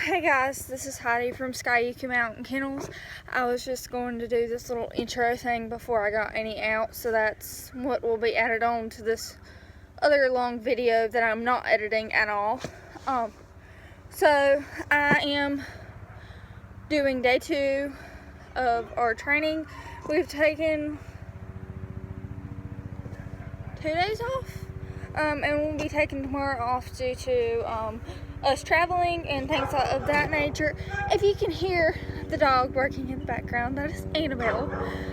Hey guys, this is Heidi from Skyuka Mountain Kennels. I was just going to do this little intro thing before I got Annie out, so that's what will be added on to this other long video that I'm not editing at all. So I am doing day 2 of our training. We've taken 2 days off, and we'll be taking tomorrow off due to us traveling and things of that nature. If you can hear the dog barking in the background, that is Annabelle.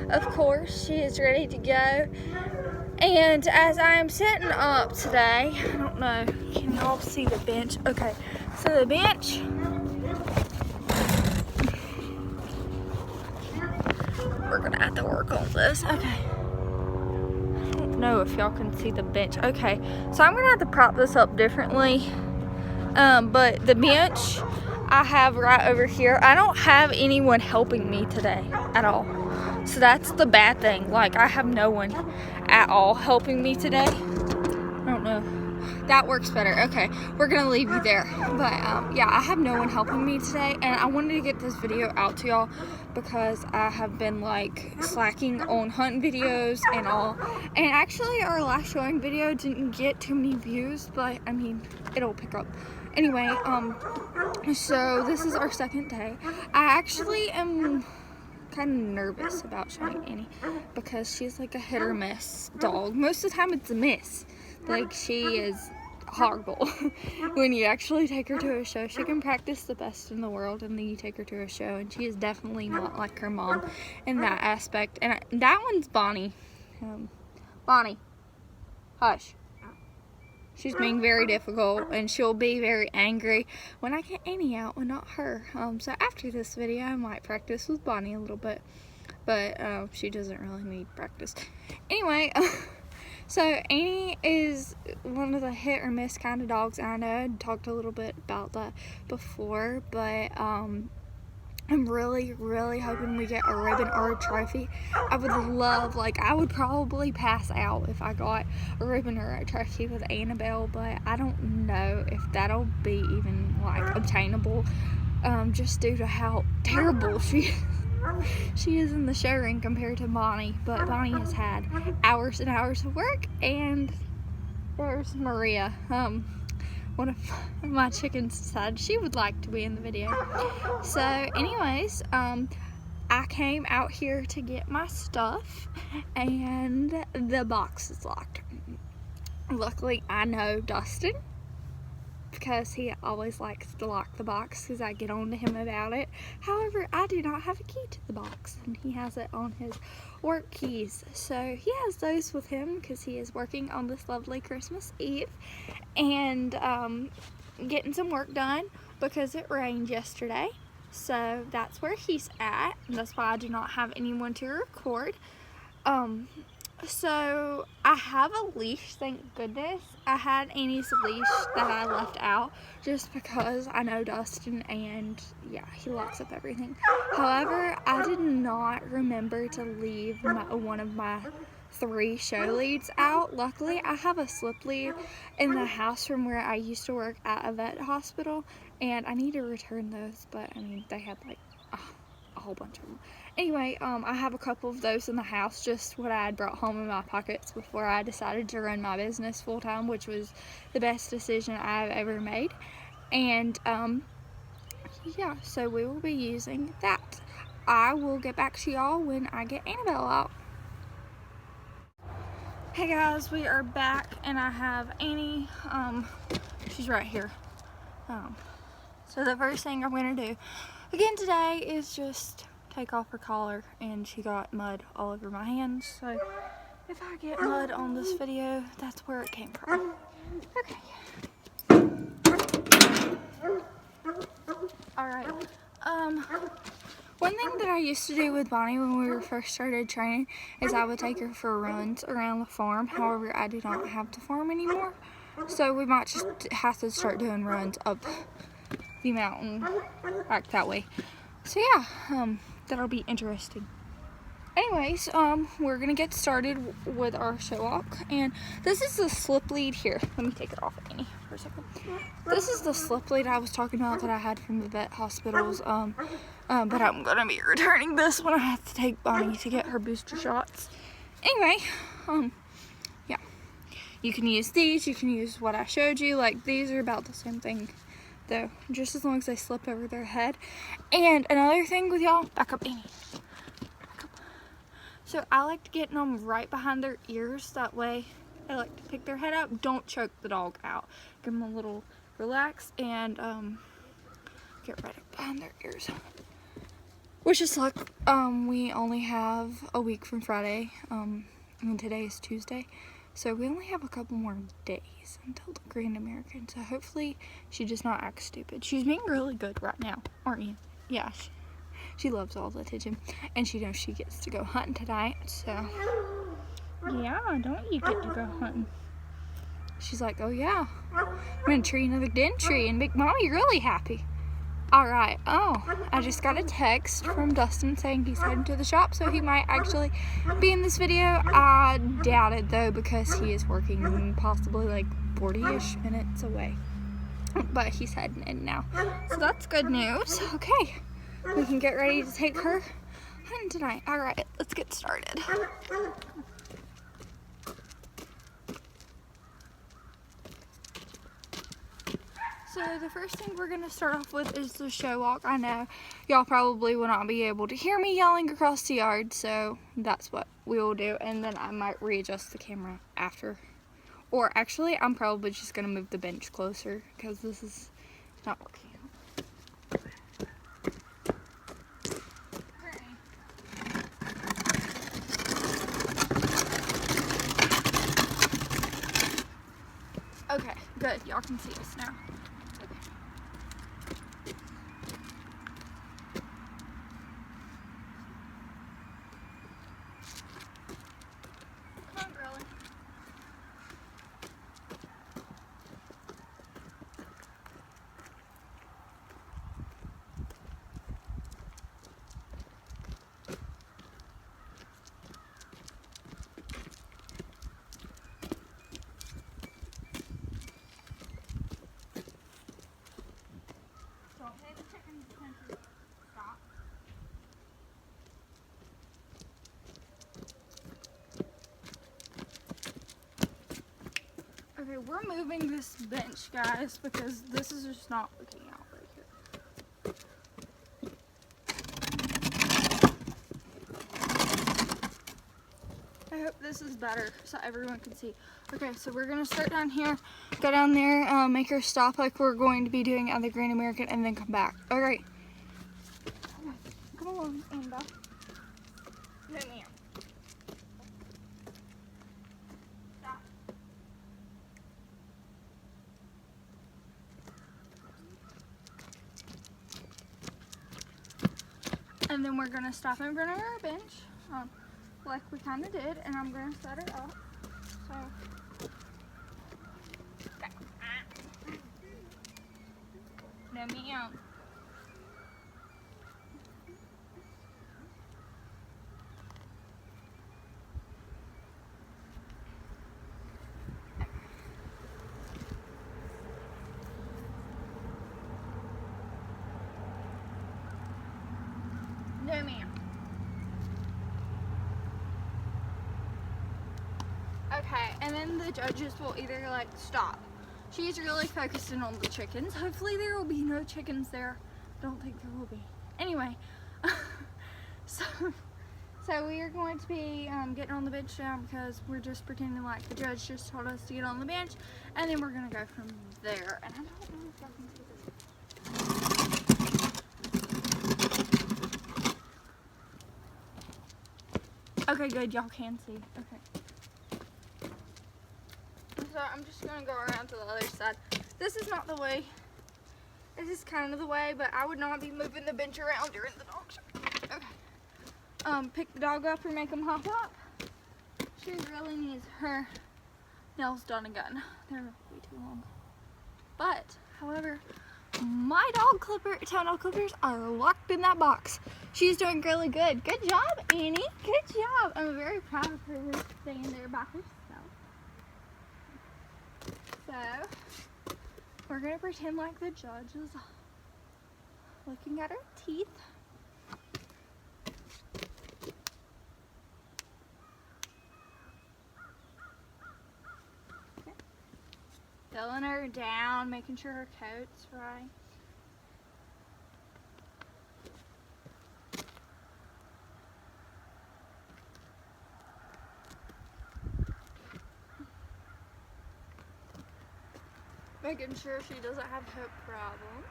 Of course, she is ready to go. And as I'm setting up today, I don't know, can y'all see the bench? Okay, so the bench, we're gonna have to work on this. Okay. I don't know if y'all can see the bench. Okay, so I'm gonna have to prop this up differently. But the bench I have right over here, I don't have anyone helping me today at all. So that's the bad thing. Like, I have no one at all helping me today. I don't know. That works better. Okay, we're gonna leave you there. But yeah, I have no one helping me today, and I wanted to get this video out to y'all because I have been like slacking on hunting videos and all. And actually, our last showing video didn't get too many views, but I mean, it'll pick up. Anyway, so this is our second day. I actually am kind of nervous about showing Annie because she's like a hit or miss dog. Most of the time it's a miss. Like, she is horrible. When you actually take her to a show, she can practice the best in the world, and then you take her to a show and she is definitely not like her mom in that aspect. And that one's Bonnie. Bonnie, hush. She's being very difficult, and she'll be very angry when I get Annie out and not her. So after this video, I might practice with Bonnie a little bit, but she doesn't really need practice. Anyway, so Annie is one of the hit or miss kind of dogs. I know I talked a little bit about that before, but I'm really hoping we get a ribbon or a trophy. I would love, like, I would probably pass out if I got a ribbon or a trophy with Annabelle, but I don't know if that'll be even, like, obtainable, just due to how terrible she is in the show ring compared to Bonnie. But Bonnie has had hours and hours of work, and there's Maria. One of my chickens decided she would like to be in the video. So anyways, I came out here to get my stuff, and the box is locked. Luckily, I know Dustin, because he always likes to lock the box because I get on to him about it. However, I do not have a key to the box, and he has it on his work keys. So he has those with him because he is working on this lovely Christmas Eve and getting some work done because it rained yesterday. So that's where he's at, and that's why I do not have anyone to record. So I have a leash, thank goodness. I had Annie's leash that I left out just because I know Dustin, and yeah, he locks up everything. However, I did not remember to leave one of my 3 show leads out. Luckily, I have a slip lead in the house from where I used to work at a vet hospital, and I need to return those, but I mean, they had like a whole bunch of them. Anyway, I have a couple of those in the house, just what I had brought home in my pockets before I decided to run my business full time, which was the best decision I've ever made. And yeah, so we will be using that. I will get back to y'all when I get Annabelle out. Hey guys, we are back, and I have Annie. She's right here. So the first thing I'm gonna do again today is just take off her collar, and she got mud all over my hands, so if I get mud on this video, that's where it came from. Okay. Alright. One thing that I used to do with Bonnie when we first started training is I would take her for runs around the farm. However, I do not have the farm anymore, so we might just have to start doing runs up the mountain back that way. So yeah, that'll be interesting. anyways, we're gonna get started with our show walk, and this is the slip lead here. Let me take it off, Annie, for a second. This is the slip lead I was talking about that I had from the vet hospitals. But I'm gonna be returning this when I have to take Bonnie to get her booster shots. Anyway, yeah, you can use these. You can use what I showed you. Like, these are about the same thing, though, just as long as they slip over their head. And another thing with y'all, back up, Annie. So I like to get them right behind their ears. That way I like to pick their head up. Don't choke the dog out. Give them a little relax and get right up behind their ears. Wish us luck. We only have a week from Friday. And today is Tuesday. So we only have a couple more days until the Grand American. So hopefully she does not act stupid. She's being really good right now, aren't you? Yeah. She loves all the attention, and she knows she gets to go hunting tonight, so yeah, don't you get to go hunting? She's like, oh yeah, I'm gonna tree another den tree and make Mommy really happy. Alright, oh, I just got a text from Dustin saying he's heading to the shop, so he might actually be in this video. I doubt it though, because he is working possibly like 40-ish minutes away, but he's heading in now, so that's good news. Okay. We can get ready to take her hunting tonight. Alright, let's get started. So the first thing we're going to start off with is the show walk. I know y'all probably will not be able to hear me yelling across the yard, so that's what we will do. And then I might readjust the camera after. Or actually, I'm probably just going to move the bench closer because this is not working. Okay, good. Y'all can see us now. Okay. Come on, girlie. Okay, we're moving this bench, guys, because this is just not working out right here. I hope this is better so everyone can see. Okay, so we're gonna start down here, go down there, make her stop like we're going to be doing at the Grand American, and then come back. Alright. Come on, Amber. No, ma'am. Stop. And then we're gonna stop in front of our bench, like we kind of did, and I'm gonna set it up. So. No, ma'am. No, ma'am. Okay, and then the judges will either like stop. She's really focusing on the chickens. Hopefully there will be no chickens there. Don't think there will be. Anyway, so we are going to be getting on the bench now because we're just pretending like the judge just told us to get on the bench, and then we're gonna go from there. And I don't know if y'all can see this. Okay, good. Y'all can see. Okay. So I'm just going to go around to the other side. This is not the way. This is kind of the way, but I would not be moving the bench around during the dog show. Okay. Pick the dog up or make him hop up. She really needs her nails done again. They're way too long. But, however, my town dog clippers are locked in that box. She's doing really good. Good job, Annie. Good job. I'm very proud of her staying there by herself. So, we're going to pretend like the judge is looking at her teeth. Okay. Filling her down, making sure her coat's right. Making sure she doesn't have hip problems.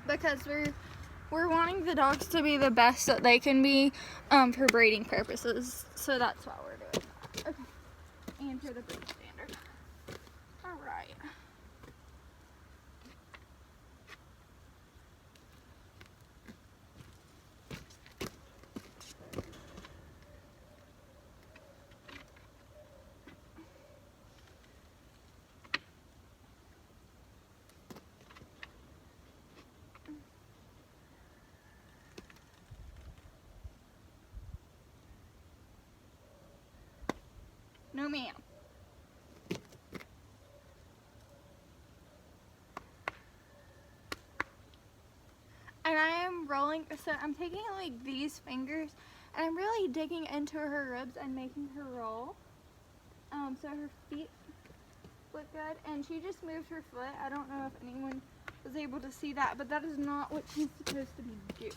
Because we're wanting the dogs to be the best that they can be for breeding purposes. So that's why we're doing that. Okay. And for the breed standard. Alright. No, ma'am. And I am rolling, so I'm taking like these fingers and I'm really digging into her ribs and making her roll. So her feet look good, and she just moved her foot. I don't know if anyone was able to see that, but that is not what she's supposed to be doing.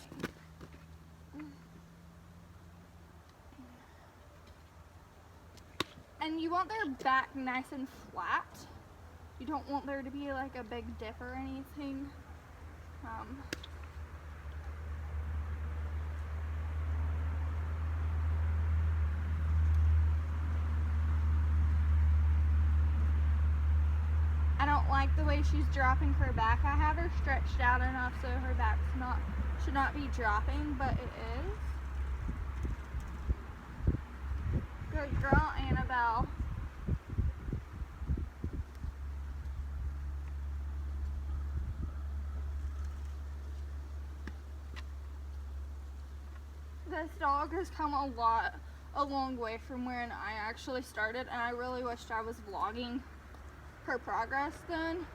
And you want their back nice and flat. You don't want there to be like a big dip or anything. I don't like the way she's dropping her back. I have her stretched out enough so her back's should not be dropping, but it is. Good girl, Annabelle. This dog has come a long way from when I actually started, and I really wished I was vlogging her progress then,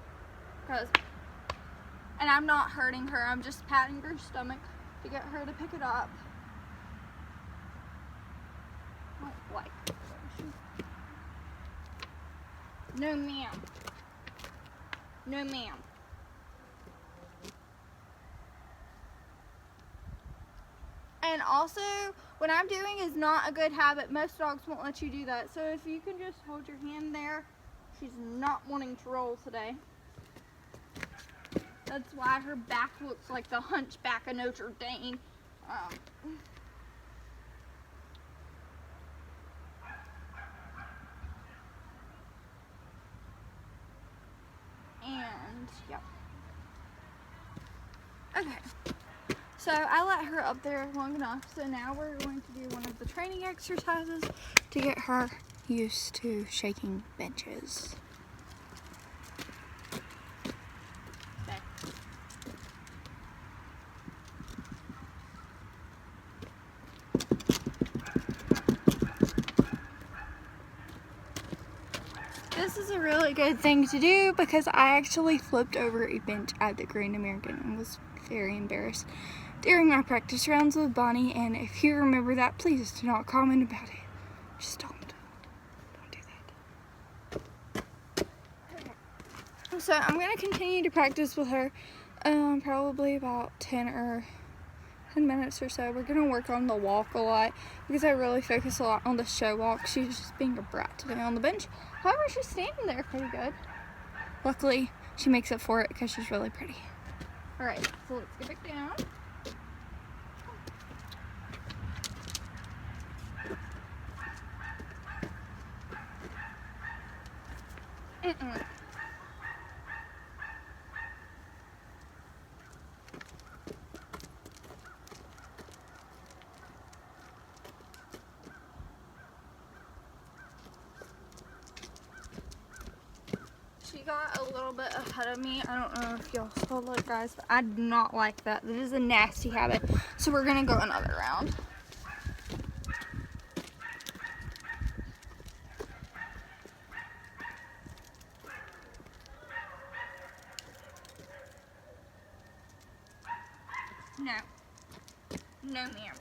and I'm not hurting her, I'm just patting her stomach to get her to pick it up. I don't like it. No ma'am. No ma'am. And also, what I'm doing is not a good habit. Most dogs won't let you do that. So if you can just hold your hand there. She's not wanting to roll today. That's why her back looks like the Hunchback of Notre Dame. And, yep. Okay. So I let her up there long enough. So now we're going to do one of the training exercises to get her used to shaking benches. Okay. This is a really good thing to do because I actually flipped over a bench at the Great American and was very embarrassed during my practice rounds with Bonnie, and if you remember that, please do not comment about it. Just don't do that. Okay. So I'm going to continue to practice with her probably about 10 minutes or so. We're going to work on the walk a lot because I really focus a lot on the show walk. She's just being a brat today on the bench. However, she's standing there pretty good. Luckily, she makes up for it because she's really pretty. Alright, so let's get back down. She she got a little bit ahead of me. I don't know if y'all saw that, guys, but I do not like that. That is a nasty habit. So we're gonna go another round. No. No, ma'am.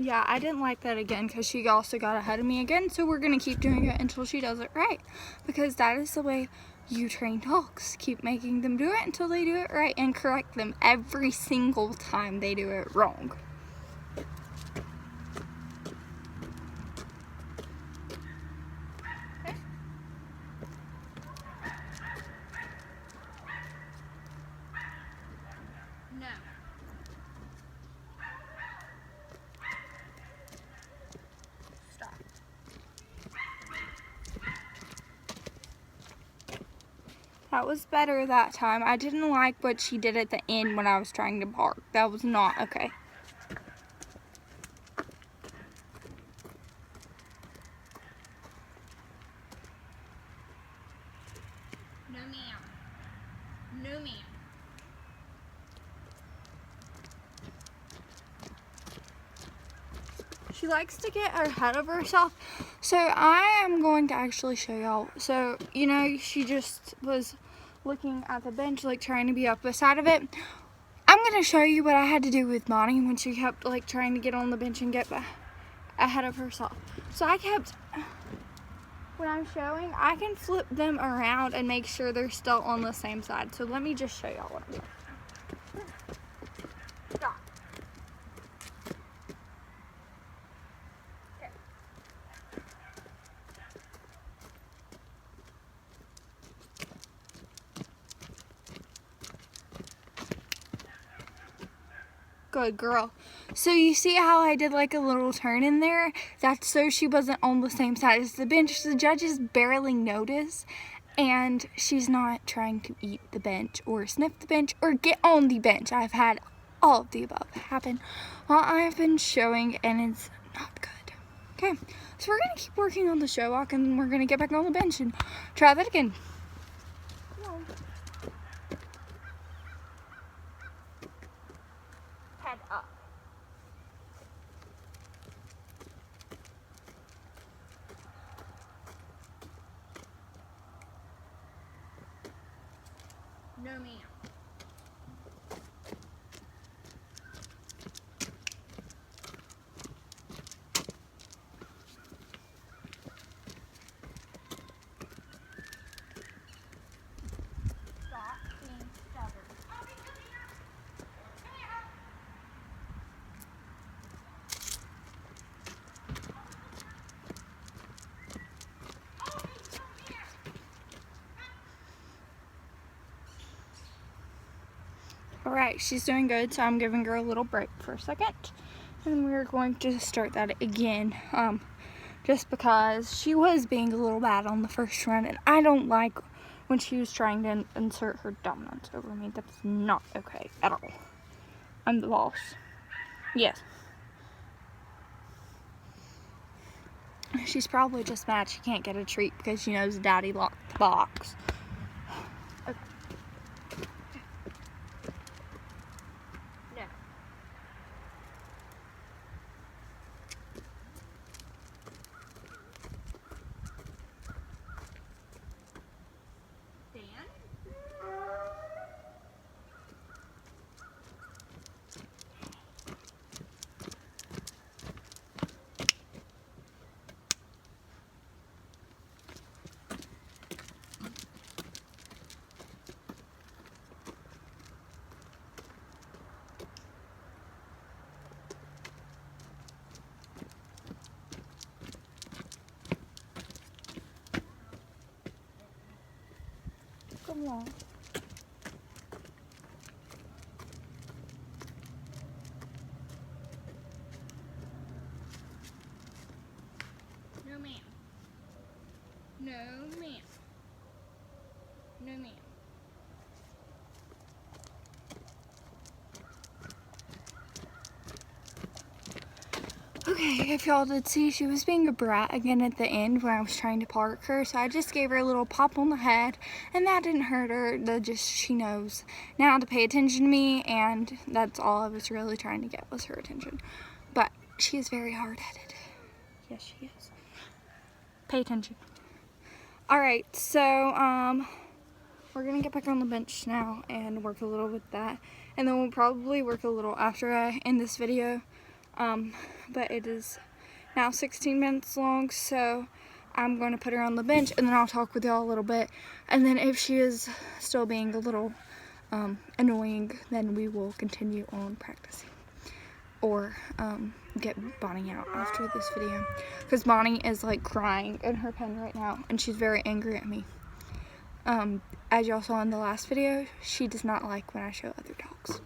Yeah, I didn't like that again because she also got ahead of me again. So we're going to keep doing it until she does it right. Because that is the way you train dogs. Keep making them do it until they do it right and correct them every single time they do it wrong. Okay. No. Stop. That was better that time. I didn't like what she did at the end when I was trying to bark. That was not okay. No, ma'am. No, ma'am. She likes to get ahead of herself. So I am going to actually show y'all. So, you know, she just was looking at the bench, like trying to be up beside of it. I'm going to show you what I had to do with Bonnie when she kept like trying to get on the bench and get ahead of herself. So I kept, when I'm showing, I can flip them around and make sure they're still on the same side. So let me just show y'all what I'm doing. Stop. Good girl. So you see how I did like a little turn in there? That's so she wasn't on the same side as the bench. The judges barely notice, and she's not trying to eat the bench or sniff the bench or get on the bench. I've had all of the above happen while I've been showing, and it's not good. Okay, so we're gonna keep working on the show walk, and we're gonna get back on the bench and try that again. Head up. No, ma'am. Stop being stubborn. Alright, she's doing good, so I'm giving her a little break for a second. And we're going to start that again. Just because she was being a little bad on the first run, and I don't like when she was trying to insert her dominance over me. That's not okay at all. I'm the boss. Yes. She's probably just mad she can't get a treat because she knows Daddy locked the box. Okay. No. Dan? Come on. No, ma'am. No, ma'am. No, ma'am. Okay, if y'all did see, she was being a brat again at the end when I was trying to park her, so I just gave her a little pop on the head, and that didn't hurt her. She knows now to pay attention to me, and that's all I was really trying to get was her attention. But she is very hard-headed. Yes, she is. Pay attention. Alright, so, we're gonna get back on the bench now and work a little with that, and then we'll probably work a little after I end this video. But it is now 16 minutes long, so I'm going to put her on the bench, and then I'll talk with y'all a little bit, and then if she is still being a little annoying, then we will continue on practicing, or get Bonnie out after this video, because Bonnie is like crying in her pen right now, and she's very angry at me. As y'all saw in the last video, she does not like when I show other dogs.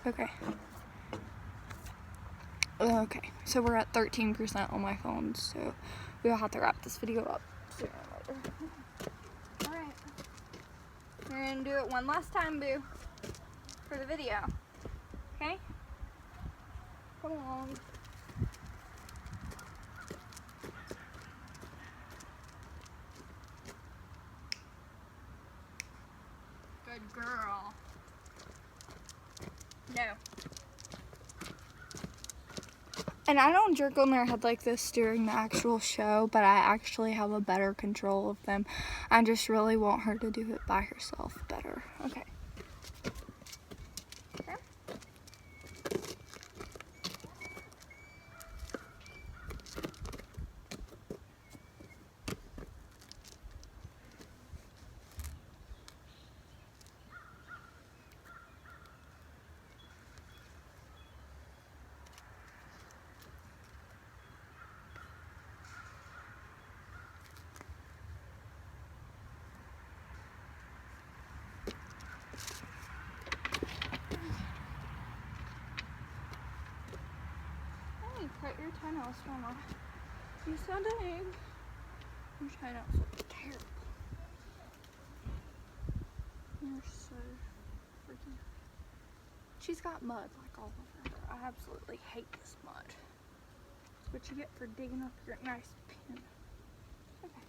Okay, so we're at 13% on my phone, so we'll have to wrap this video up sooner or later. Alright, we're gonna do it one last time, boo, for the video, okay? Come along. Good girl. No. And I don't jerk on their head like this during the actual show, but I actually have a better control of them. I just really want her to do it by herself better. Okay. Okay. Cut your toenails, Mama. You sound dang. Your toenails look terrible. You're so freaking. She's got mud like all over her. I absolutely hate this mud. That's what you get for digging up your nice pen. Okay.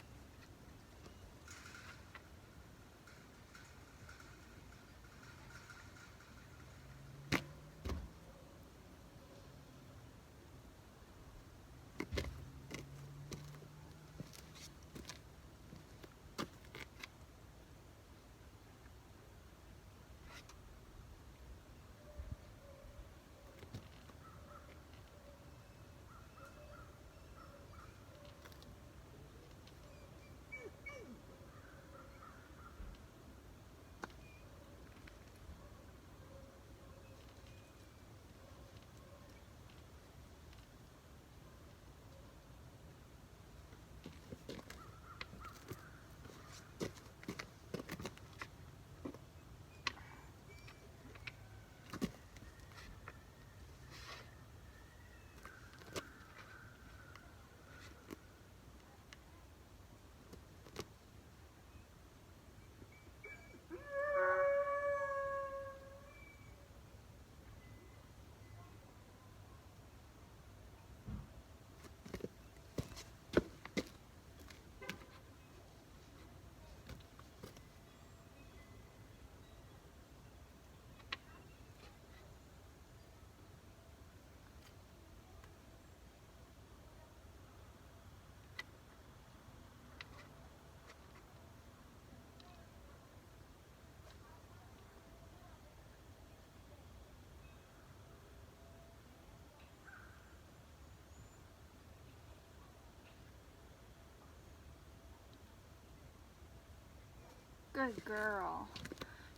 Good girl.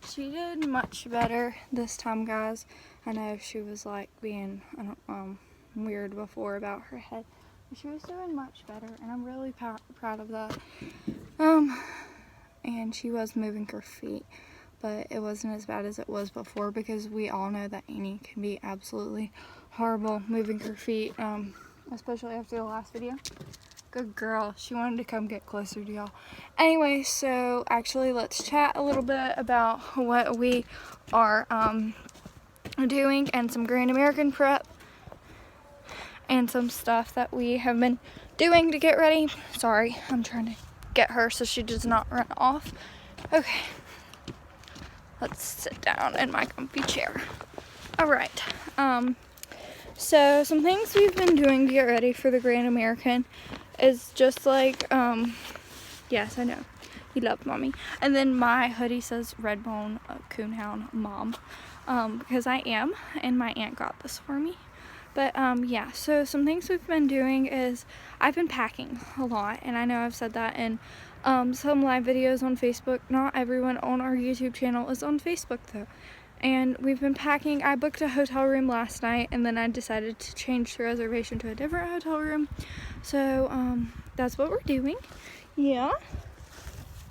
She did much better this time, guys. I know she was like being weird before about her head. But she was doing much better, and I'm really proud of that. And she was moving her feet, but it wasn't as bad as it was before, because we all know that Annie can be absolutely horrible moving her feet, especially after the last video. Good girl. She wanted to come get closer to y'all. Anyway, so actually let's chat a little bit about what we are doing, and some Grand American prep, and some stuff that we have been doing to get ready. Sorry, I'm trying to get her so she does not run off. Okay, let's sit down in my comfy chair. All right, so some things we've been doing to get ready for the Grand American is just like, yes, I know, you love mommy. And then my hoodie says Redbone Coonhound Mom, because I am, and my aunt got this for me. But yeah, so some things we've been doing is I've been packing a lot, and I know I've said that in some live videos on Facebook. Not everyone on our YouTube channel is on Facebook though. And we've been packing. I booked a hotel room last night, and then I decided to change the reservation to a different hotel room. So that's what we're doing. Yeah,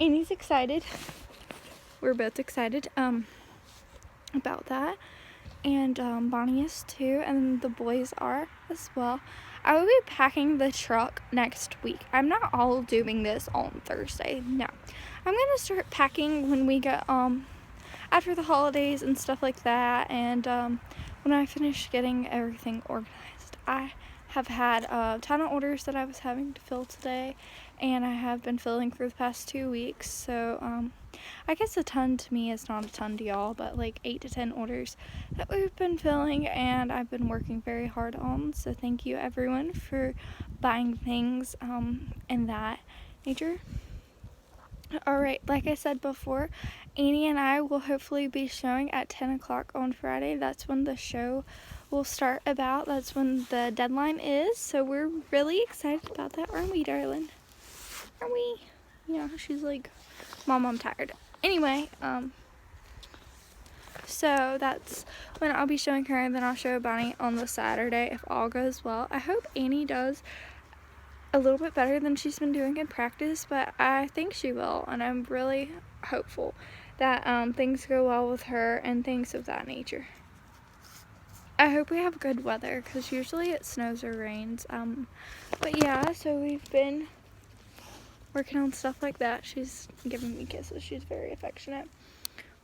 Annie's excited. We're both excited about that. And Bonnie is too, and the boys are as well. I will be packing the truck next week. I'm not all doing this on Thursday. No, I'm gonna start packing when we get after the holidays and stuff like that, and when I finish getting everything organized. I have had a ton of orders that I was having to fill today, and I have been filling for the past 2 weeks, so I guess a ton to me is not a ton to y'all, but like 8 to 10 orders that we've been filling, and I've been working very hard on, so thank you everyone for buying things in that nature. Alright, like I said before, Annie and I will hopefully be showing at 10 o'clock on Friday. That's when the show will start about. That's when the deadline is. So we're really excited about that, aren't we, darling? Aren't we? Yeah, she's like, Mom, I'm tired. Anyway, so that's when I'll be showing her, and then I'll show Bonnie on the Saturday if all goes well. I hope Annie does a little bit better than she's been doing in practice, but I think she will, and I'm really hopeful that things go well with her and things of that nature. I hope we have good weather, because usually it snows or rains, but yeah, so we've been working on stuff like that. She's giving me kisses. She's very affectionate.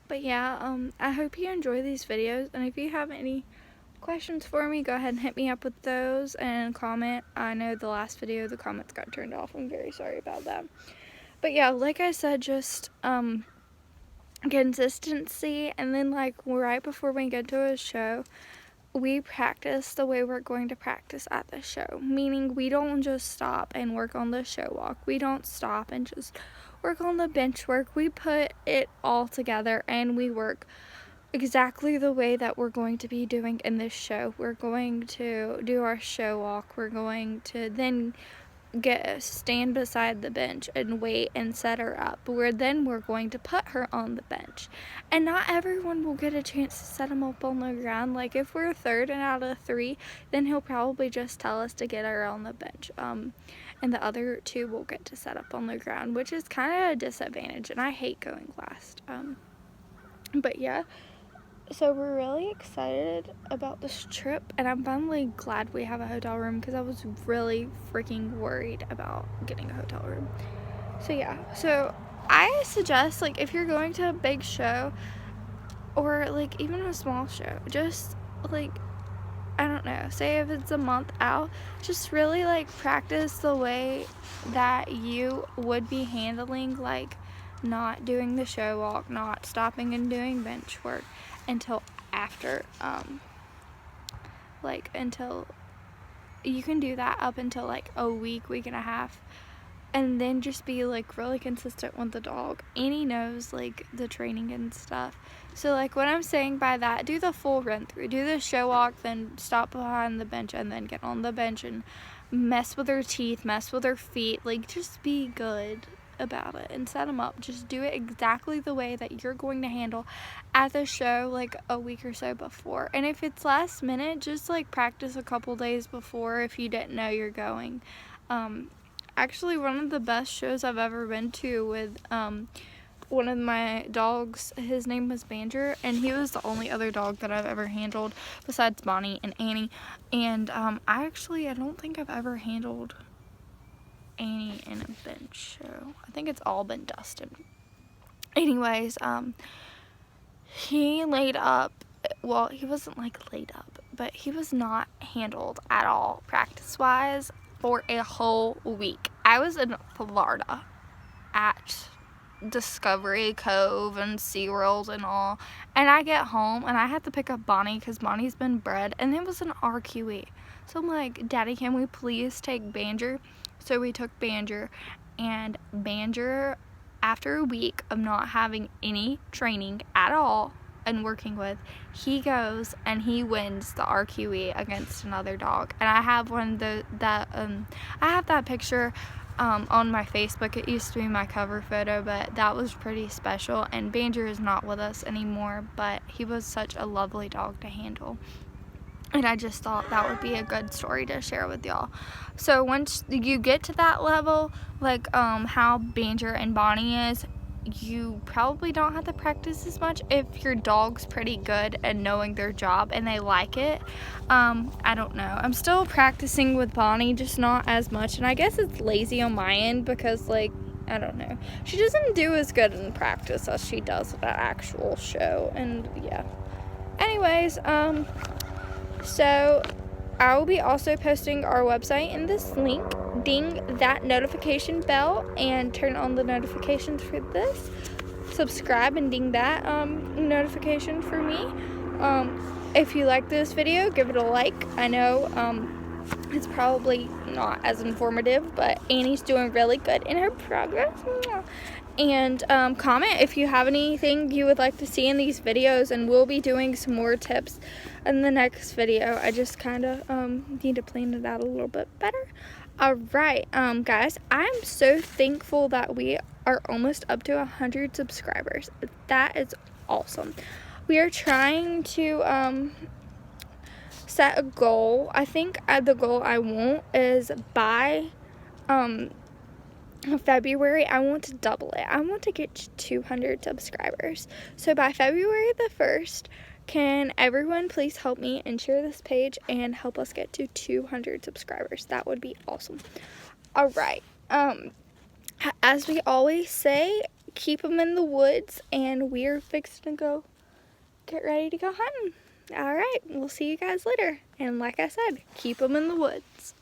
But yeah, I hope you enjoy these videos, and if you have any questions for me, go ahead and hit me up with those and comment. I know the last video the comments got turned off. I'm very sorry about that. But yeah, like I said, just consistency, and then like right before we get to a show, we practice the way we're going to practice at the show, meaning we don't just stop and work on the show walk. We don't stop and just work on the bench work. We put it all together and we work exactly the way that we're going to be doing in this show. We're going to do our show walk. We're going to then stand beside the bench and wait and set her up. We're going to put her on the bench. And not everyone will get a chance to set him up on the ground. Like if we're third and out of 3, then he'll probably just tell us to get her on the bench. And the other 2 will get to set up on the ground, which is kind of a disadvantage, and I hate going last. But yeah, so we're really excited about this trip, and I'm finally glad we have a hotel room, because I was really freaking worried about getting a hotel room. So yeah, so I suggest, like, if you're going to a big show or like even a small show, just like, I don't know, say if it's a month out, just really like practice the way that you would be handling like not doing the show walk, not stopping and doing bench work until after, like until you can do that up until like a week and a half, and then just be like really consistent with the dog. Annie knows like the training and stuff. So like what I'm saying by that, do the full run through, do the show walk, then stop behind the bench, and then get on the bench and mess with her teeth, mess with her feet, like just be good about it and set them up. Just do it exactly the way that you're going to handle at the show like a week or so before. And if it's last minute, just like practice a couple days before if you didn't know you're going. Actually, one of the best shows I've ever been to with one of my dogs, his name was Banjer, and he was the only other dog that I've ever handled besides Bonnie and Annie. And I don't think I've ever handled Annie in a bench show. I think it's all been Dustin. Anyways, he laid up well, he wasn't like laid up, but he was not handled at all practice-wise for a whole week. I was in Florida at Discovery Cove and SeaWorld and all, and I get home and I had to pick up Bonnie because Bonnie's been bred, and it was an RQE. So I'm like, Daddy, can we please take Banjer? So we took Banjer, and Banjer, after a week of not having any training at all and working with, he goes and he wins the RQE against another dog. And I have I have that picture on my Facebook. It used to be my cover photo, but that was pretty special. And Banjer is not with us anymore, but he was such a lovely dog to handle. And I just thought that would be a good story to share with y'all. So once you get to that level, like how Banjer and Bonnie is, you probably don't have to practice as much if your dog's pretty good and knowing their job and they like it. I don't know. I'm still practicing with Bonnie, just not as much. And I guess it's lazy on my end because, like, I don't know. She doesn't do as good in practice as she does at an actual show. And yeah. Anyways, so I will be also posting our website in this link. Ding that notification bell and turn on the notifications for this. Subscribe and ding that notification for me. If you like this video, give it a like. I know it's probably not as informative, but Annie's doing really good in her progress. And comment if you have anything you would like to see in these videos, and we'll be doing some more tips in the next video. I just kind of need to plan it out a little bit better. Alright, guys, I'm so thankful that we are almost up to 100 subscribers. That is awesome. We are trying to set a goal. I think the goal I want is by February, I want to double it. I want to get to 200 subscribers. So by February the 1st, can everyone please help me and share this page and help us get to 200 subscribers? That would be awesome. All right. As we always say, keep them in the woods, and we're fixing to get ready to go hunting. All right. We'll see you guys later. And like I said, keep them in the woods.